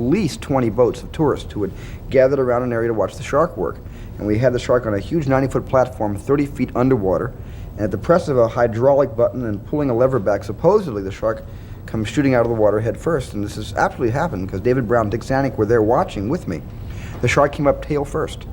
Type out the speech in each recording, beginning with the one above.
least 20 boats of tourists who had gathered around an area to watch the shark work. And we had the shark on a huge 90-foot platform 30 feet underwater, and at the press of a hydraulic button and pulling a lever back, supposedly the shark comes shooting out of the water head first. And this has absolutely happened because David Brown and Dick Zanuck were there watching with me. The shark came up tail first.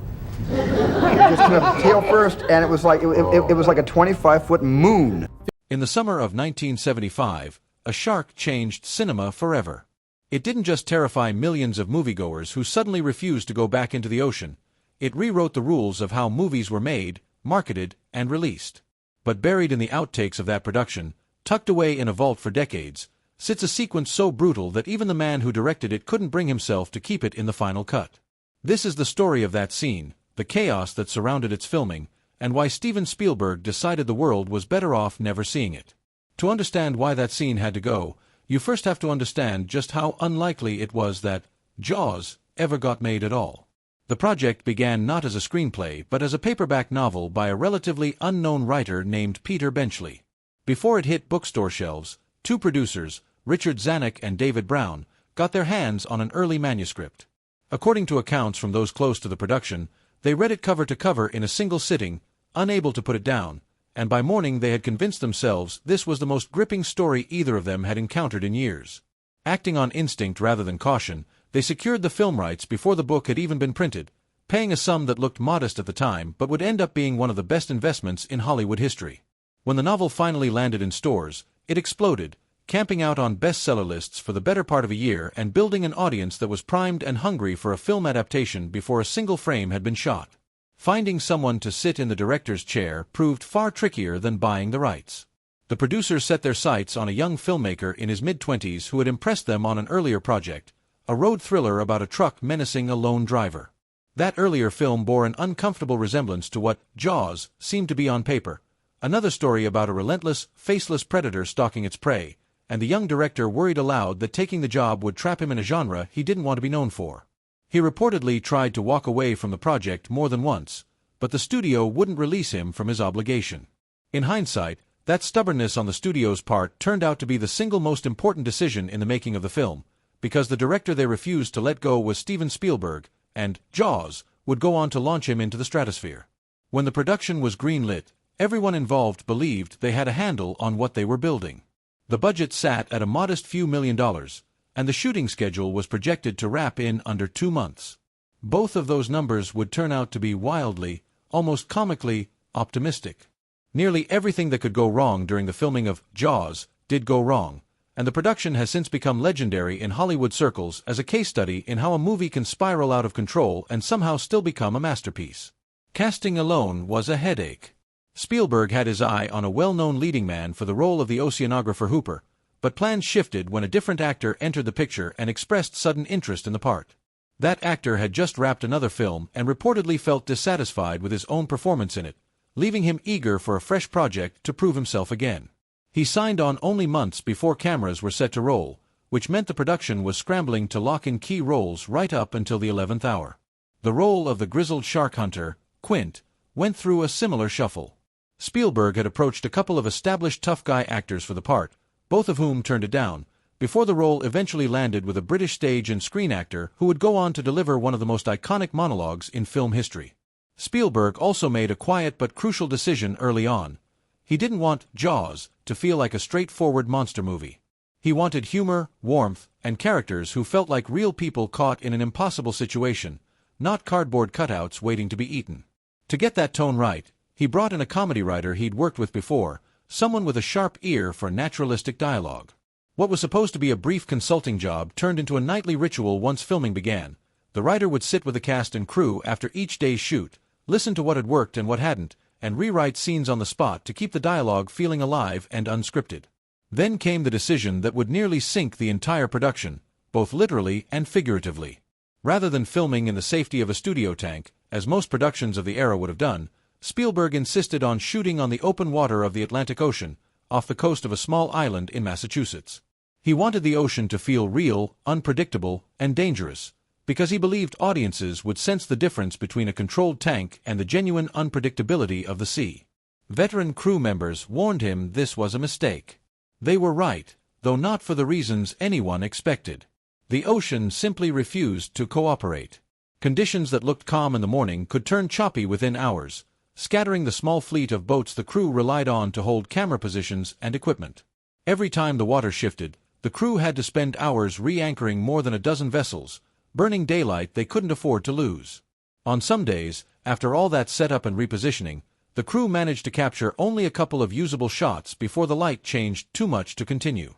It just came up tail first, and it was like it was like a 25-foot moon. In the summer of 1975, a shark changed cinema forever. It didn't just terrify millions of moviegoers who suddenly refused to go back into the ocean. It rewrote the rules of how movies were made, marketed, and released. But buried in the outtakes of that production, tucked away in a vault for decades, sits a sequence so brutal that even the man who directed it couldn't bring himself to keep it in the final cut. This is the story of that scene, the chaos that surrounded its filming, and why Steven Spielberg decided the world was better off never seeing it. To understand why that scene had to go, you first have to understand just how unlikely it was that Jaws ever got made at all. The project began not as a screenplay but as a paperback novel by a relatively unknown writer named Peter Benchley. Before it hit bookstore shelves, two producers, Richard Zanuck and David Brown, got their hands on an early manuscript. According to accounts from those close to the production, they read it cover to cover in a single sitting, unable to put it down, and by morning they had convinced themselves this was the most gripping story either of them had encountered in years. Acting on instinct rather than caution, they secured the film rights before the book had even been printed, paying a sum that looked modest at the time but would end up being one of the best investments in Hollywood history. When the novel finally landed in stores, it exploded, camping out on bestseller lists for the better part of a year and building an audience that was primed and hungry for a film adaptation before a single frame had been shot. Finding someone to sit in the director's chair proved far trickier than buying the rights. The producers set their sights on a young filmmaker in his mid-20s who had impressed them on an earlier project, a road thriller about a truck menacing a lone driver. That earlier film bore an uncomfortable resemblance to what Jaws seemed to be on paper, another story about a relentless, faceless predator stalking its prey, and the young director worried aloud that taking the job would trap him in a genre he didn't want to be known for. He reportedly tried to walk away from the project more than once, but the studio wouldn't release him from his obligation. In hindsight, that stubbornness on the studio's part turned out to be the single most important decision in the making of the film, because the director they refused to let go was Steven Spielberg, and Jaws would go on to launch him into the stratosphere. When the production was greenlit, everyone involved believed they had a handle on what they were building. The budget sat at a modest few $1 million, and the shooting schedule was projected to wrap in under 2 months. Both of those numbers would turn out to be wildly, almost comically, optimistic. Nearly everything that could go wrong during the filming of Jaws did go wrong, and the production has since become legendary in Hollywood circles as a case study in how a movie can spiral out of control and somehow still become a masterpiece. Casting alone was a headache. Spielberg had his eye on a well-known leading man for the role of the oceanographer Hooper, but plans shifted when a different actor entered the picture and expressed sudden interest in the part. That actor had just wrapped another film and reportedly felt dissatisfied with his own performance in it, leaving him eager for a fresh project to prove himself again. He signed on only months before cameras were set to roll, which meant the production was scrambling to lock in key roles right up until the 11th hour. The role of the grizzled shark hunter, Quint, went through a similar shuffle. Spielberg had approached a couple of established tough guy actors for the part, both of whom turned it down, before the role eventually landed with a British stage and screen actor who would go on to deliver one of the most iconic monologues in film history. Spielberg also made a quiet but crucial decision early on. He didn't want Jaws to feel like a straightforward monster movie. He wanted humor, warmth, and characters who felt like real people caught in an impossible situation, not cardboard cutouts waiting to be eaten. To get that tone right, he brought in a comedy writer he'd worked with before, someone with a sharp ear for naturalistic dialogue. What was supposed to be a brief consulting job turned into a nightly ritual once filming began. The writer would sit with the cast and crew after each day's shoot, listen to what had worked and what hadn't, and rewrite scenes on the spot to keep the dialogue feeling alive and unscripted. Then came the decision that would nearly sink the entire production, both literally and figuratively. Rather than filming in the safety of a studio tank, as most productions of the era would have done, Spielberg insisted on shooting on the open water of the Atlantic Ocean, off the coast of a small island in Massachusetts. He wanted the ocean to feel real, unpredictable, and dangerous, because he believed audiences would sense the difference between a controlled tank and the genuine unpredictability of the sea. Veteran crew members warned him this was a mistake. They were right, though not for the reasons anyone expected. The ocean simply refused to cooperate. Conditions that looked calm in the morning could turn choppy within hours, scattering the small fleet of boats the crew relied on to hold camera positions and equipment. Every time the water shifted, the crew had to spend hours re-anchoring more than a dozen vessels, burning daylight they couldn't afford to lose. On some days, after all that setup and repositioning, the crew managed to capture only a couple of usable shots before the light changed too much to continue.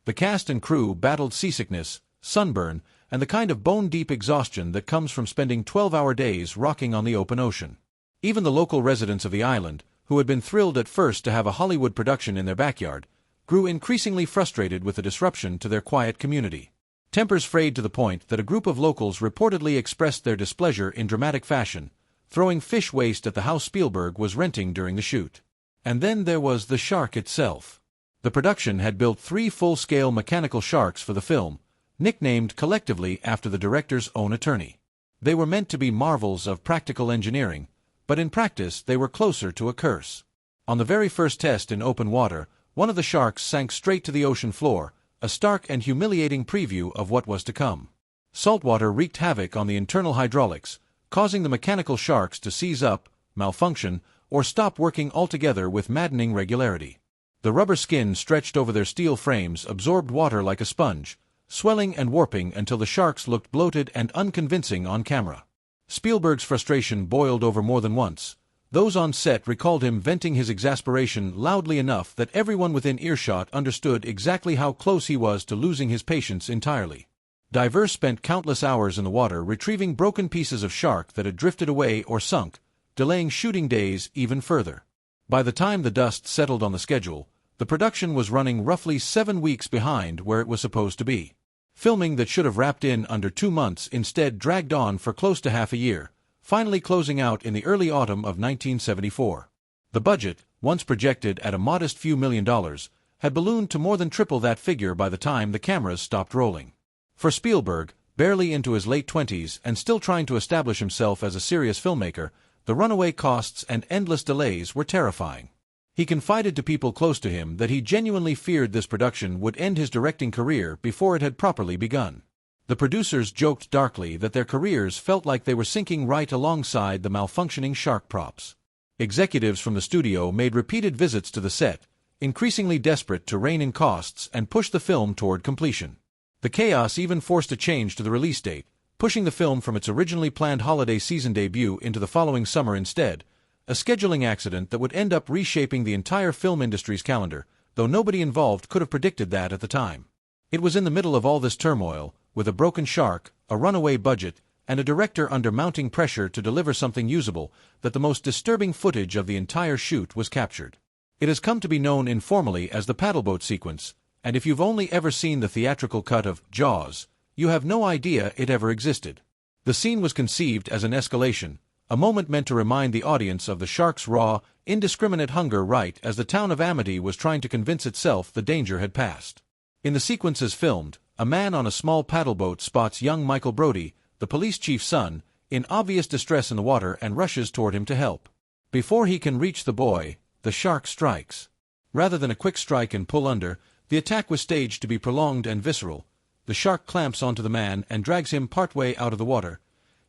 The cast and crew battled seasickness, sunburn, and the kind of bone-deep exhaustion that comes from spending 12-hour days rocking on the open ocean. Even the local residents of the island, who had been thrilled at first to have a Hollywood production in their backyard, grew increasingly frustrated with the disruption to their quiet community. Tempers frayed to the point that a group of locals reportedly expressed their displeasure in dramatic fashion, throwing fish waste at the house Spielberg was renting during the shoot. And then there was the shark itself. The production had built 3 full-scale mechanical sharks for the film, nicknamed collectively after the director's own attorney. They were meant to be marvels of practical engineering, but in practice they were closer to a curse. On the very first test in open water, one of the sharks sank straight to the ocean floor, a stark and humiliating preview of what was to come. Saltwater wreaked havoc on the internal hydraulics, causing the mechanical sharks to seize up, malfunction, or stop working altogether with maddening regularity. The rubber skin stretched over their steel frames absorbed water like a sponge, swelling and warping until the sharks looked bloated and unconvincing on camera. Spielberg's frustration boiled over more than once. Those on set recalled him venting his exasperation loudly enough that everyone within earshot understood exactly how close he was to losing his patience entirely. Divers spent countless hours in the water retrieving broken pieces of shark that had drifted away or sunk, delaying shooting days even further. By the time the dust settled on the schedule, the production was running roughly 7 weeks behind where it was supposed to be. Filming that should have wrapped in under 2 months instead dragged on for close to half a year, finally closing out in the early autumn of 1974. The budget, once projected at a modest few $1 million, had ballooned to more than triple that figure by the time the cameras stopped rolling. For Spielberg, barely into his late 20s and still trying to establish himself as a serious filmmaker, the runaway costs and endless delays were terrifying. He confided to people close to him that he genuinely feared this production would end his directing career before it had properly begun. The producers joked darkly that their careers felt like they were sinking right alongside the malfunctioning shark props. Executives from the studio made repeated visits to the set, increasingly desperate to rein in costs and push the film toward completion. The chaos even forced a change to the release date, pushing the film from its originally planned holiday season debut into the following summer instead, a scheduling accident that would end up reshaping the entire film industry's calendar, though nobody involved could have predicted that at the time. It was in the middle of all this turmoil, with a broken shark, a runaway budget, and a director under mounting pressure to deliver something usable, that the most disturbing footage of the entire shoot was captured. It has come to be known informally as the paddleboat sequence, and if you've only ever seen the theatrical cut of Jaws, you have no idea it ever existed. The scene was conceived as an escalation, a moment meant to remind the audience of the shark's raw, indiscriminate hunger right as the town of Amity was trying to convince itself the danger had passed. In the sequences filmed, a man on a small paddleboat spots young Michael Brody, the police chief's son, in obvious distress in the water and rushes toward him to help. Before he can reach the boy, the shark strikes. Rather than a quick strike and pull under, the attack was staged to be prolonged and visceral. The shark clamps onto the man and drags him partway out of the water,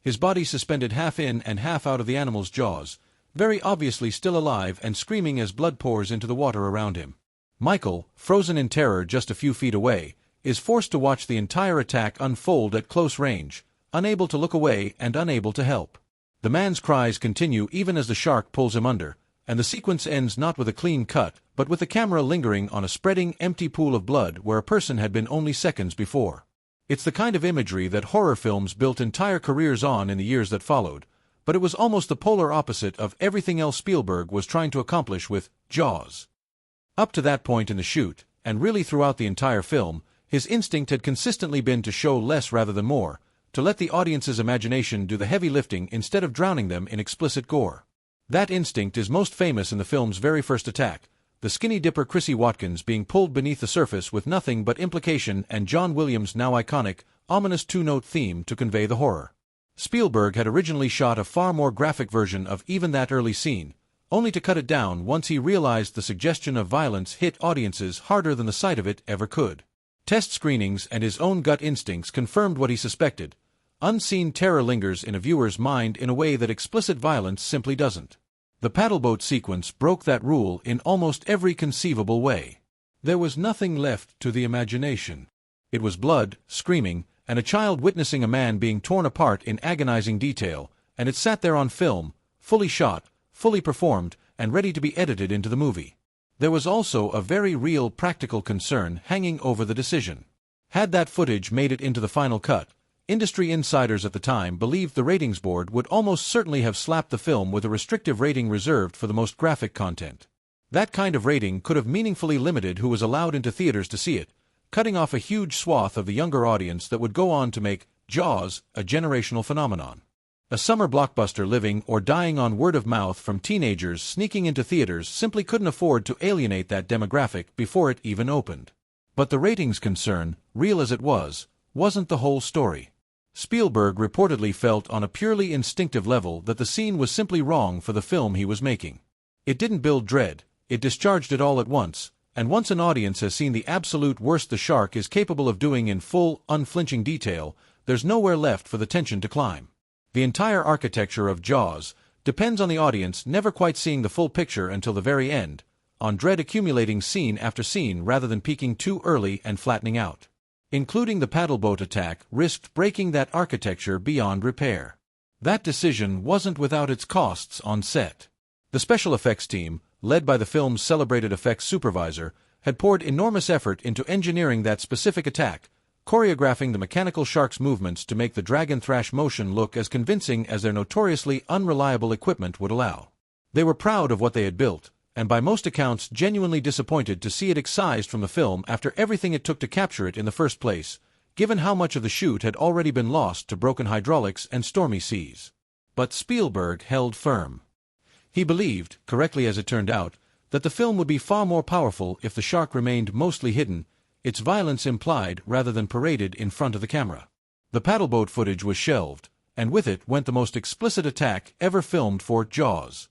his body suspended half in and half out of the animal's jaws, very obviously still alive and screaming as blood pours into the water around him. Michael, frozen in terror just a few feet away, is forced to watch the entire attack unfold at close range, unable to look away and unable to help. The man's cries continue even as the shark pulls him under, and the sequence ends not with a clean cut, but with the camera lingering on a spreading, empty pool of blood where a person had been only seconds before. It's the kind of imagery that horror films built entire careers on in the years that followed, but it was almost the polar opposite of everything else Spielberg was trying to accomplish with Jaws. Up to that point in the shoot, and really throughout the entire film, his instinct had consistently been to show less rather than more, to let the audience's imagination do the heavy lifting instead of drowning them in explicit gore. That instinct is most famous in the film's very first attack, the skinny dipper Chrissy Watkins being pulled beneath the surface with nothing but implication and John Williams' now iconic, ominous two-note theme to convey the horror. Spielberg had originally shot a far more graphic version of even that early scene, only to cut it down once he realized the suggestion of violence hit audiences harder than the sight of it ever could. Test screenings and his own gut instincts confirmed what he suspected. Unseen terror lingers in a viewer's mind in a way that explicit violence simply doesn't. The paddleboat sequence broke that rule in almost every conceivable way. There was nothing left to the imagination. It was blood, screaming, and a child witnessing a man being torn apart in agonizing detail, and it sat there on film, fully shot, fully performed, and ready to be edited into the movie. There was also a very real practical concern hanging over the decision. Had that footage made it into the final cut, industry insiders at the time believed the ratings board would almost certainly have slapped the film with a restrictive rating reserved for the most graphic content. That kind of rating could have meaningfully limited who was allowed into theaters to see it, cutting off a huge swath of the younger audience that would go on to make Jaws a generational phenomenon. A summer blockbuster living or dying on word of mouth from teenagers sneaking into theaters simply couldn't afford to alienate that demographic before it even opened. But the ratings concern, real as it was, wasn't the whole story. Spielberg reportedly felt on a purely instinctive level that the scene was simply wrong for the film he was making. It didn't build dread, it discharged it all at once, and once an audience has seen the absolute worst the shark is capable of doing in full, unflinching detail, there's nowhere left for the tension to climb. The entire architecture of Jaws depends on the audience never quite seeing the full picture until the very end, on dread accumulating scene after scene rather than peaking too early and flattening out. Including the paddleboat attack risked breaking that architecture beyond repair. That decision wasn't without its costs on set. The special effects team, led by the film's celebrated effects supervisor, had poured enormous effort into engineering that specific attack, choreographing the mechanical shark's movements to make the dragon thrash motion look as convincing as their notoriously unreliable equipment would allow. They were proud of what they had built, and by most accounts genuinely disappointed to see it excised from the film after everything it took to capture it in the first place, given how much of the shoot had already been lost to broken hydraulics and stormy seas. But Spielberg held firm. He believed, correctly as it turned out, that the film would be far more powerful if the shark remained mostly hidden, its violence implied rather than paraded in front of the camera. The paddleboat footage was shelved, and with it went the most explicit attack ever filmed for Jaws.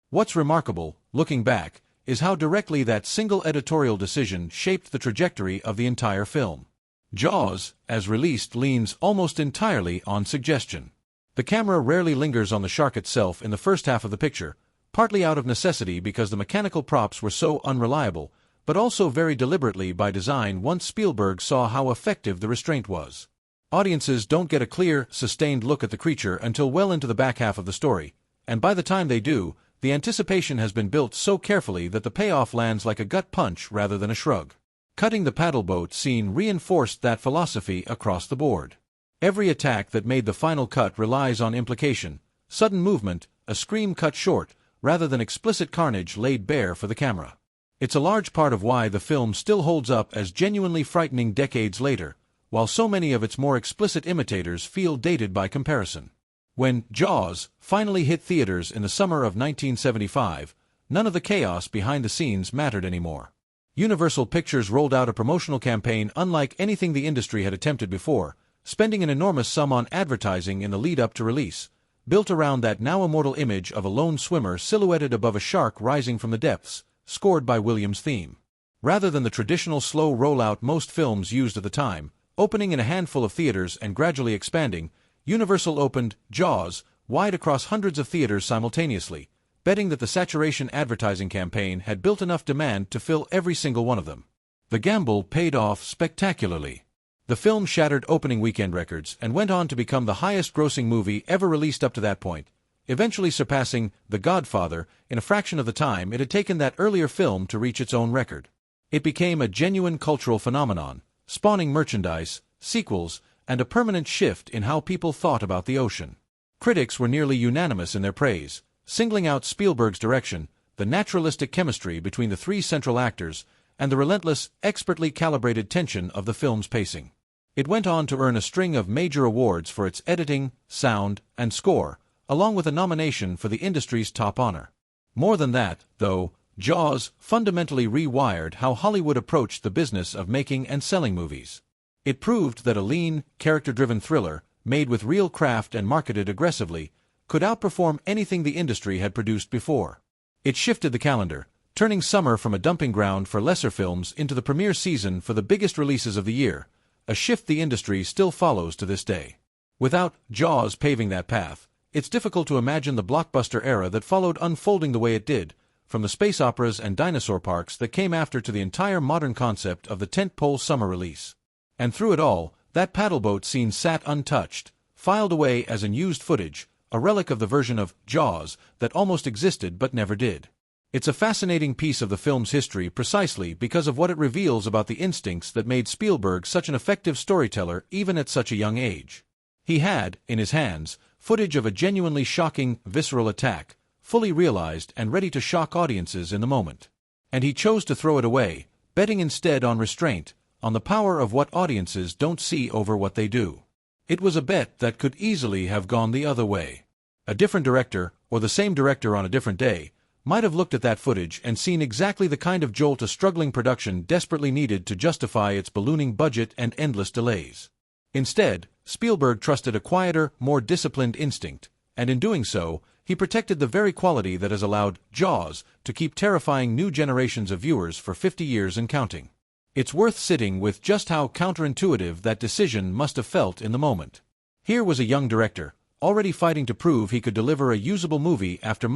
What's remarkable, looking back, is how directly that single editorial decision shaped the trajectory of the entire film. Jaws, as released, leans almost entirely on suggestion. The camera rarely lingers on the shark itself in the first half of the picture, partly out of necessity because the mechanical props were so unreliable, but also very deliberately by design once Spielberg saw how effective the restraint was. Audiences don't get a clear, sustained look at the creature until well into the back half of the story, and by the time they do, the anticipation has been built so carefully that the payoff lands like a gut punch rather than a shrug. Cutting the paddleboat scene reinforced that philosophy across the board. Every attack that made the final cut relies on implication, sudden movement, a scream cut short, rather than explicit carnage laid bare for the camera. It's a large part of why the film still holds up as genuinely frightening decades later, while so many of its more explicit imitators feel dated by comparison. When Jaws finally hit theaters in the summer of 1975, none of the chaos behind the scenes mattered anymore. Universal Pictures rolled out a promotional campaign unlike anything the industry had attempted before, spending an enormous sum on advertising in the lead-up to release, built around that now immortal image of a lone swimmer silhouetted above a shark rising from the depths, scored by Williams' theme. Rather than the traditional slow rollout most films used at the time, opening in a handful of theaters and gradually expanding, Universal opened Jaws wide across hundreds of theaters simultaneously, betting that the saturation advertising campaign had built enough demand to fill every single one of them. The gamble paid off spectacularly. The film shattered opening weekend records and went on to become the highest-grossing movie ever released up to that point, eventually surpassing The Godfather in a fraction of the time it had taken that earlier film to reach its own record. It became a genuine cultural phenomenon, spawning merchandise, sequels, and a permanent shift in how people thought about the ocean. Critics were nearly unanimous in their praise, singling out Spielberg's direction, the naturalistic chemistry between the three central actors, and the relentless, expertly calibrated tension of the film's pacing. It went on to earn a string of major awards for its editing, sound, and score, along with a nomination for the industry's top honor. More than that, though, Jaws fundamentally rewired how Hollywood approached the business of making and selling movies. It proved that a lean, character-driven thriller, made with real craft and marketed aggressively, could outperform anything the industry had produced before. It shifted the calendar, turning summer from a dumping ground for lesser films into the premiere season for the biggest releases of the year, a shift the industry still follows to this day. Without Jaws paving that path, it's difficult to imagine the blockbuster era that followed unfolding the way it did, from the space operas and dinosaur parks that came after to the entire modern concept of the tentpole summer release. And through it all, that paddleboat scene sat untouched, filed away as unused footage, a relic of the version of Jaws that almost existed but never did. It's a fascinating piece of the film's history precisely because of what it reveals about the instincts that made Spielberg such an effective storyteller even at such a young age. He had, in his hands, footage of a genuinely shocking, visceral attack, fully realized and ready to shock audiences in the moment. And he chose to throw it away, betting instead on restraint, on the power of what audiences don't see over what they do. It was a bet that could easily have gone the other way. A different director, or the same director on a different day, might have looked at that footage and seen exactly the kind of jolt a struggling production desperately needed to justify its ballooning budget and endless delays. Instead, Spielberg trusted a quieter, more disciplined instinct, and in doing so, he protected the very quality that has allowed Jaws to keep terrifying new generations of viewers for 50 years and counting. It's worth sitting with just how counterintuitive that decision must have felt in the moment. Here was a young director, already fighting to prove he could deliver a usable movie after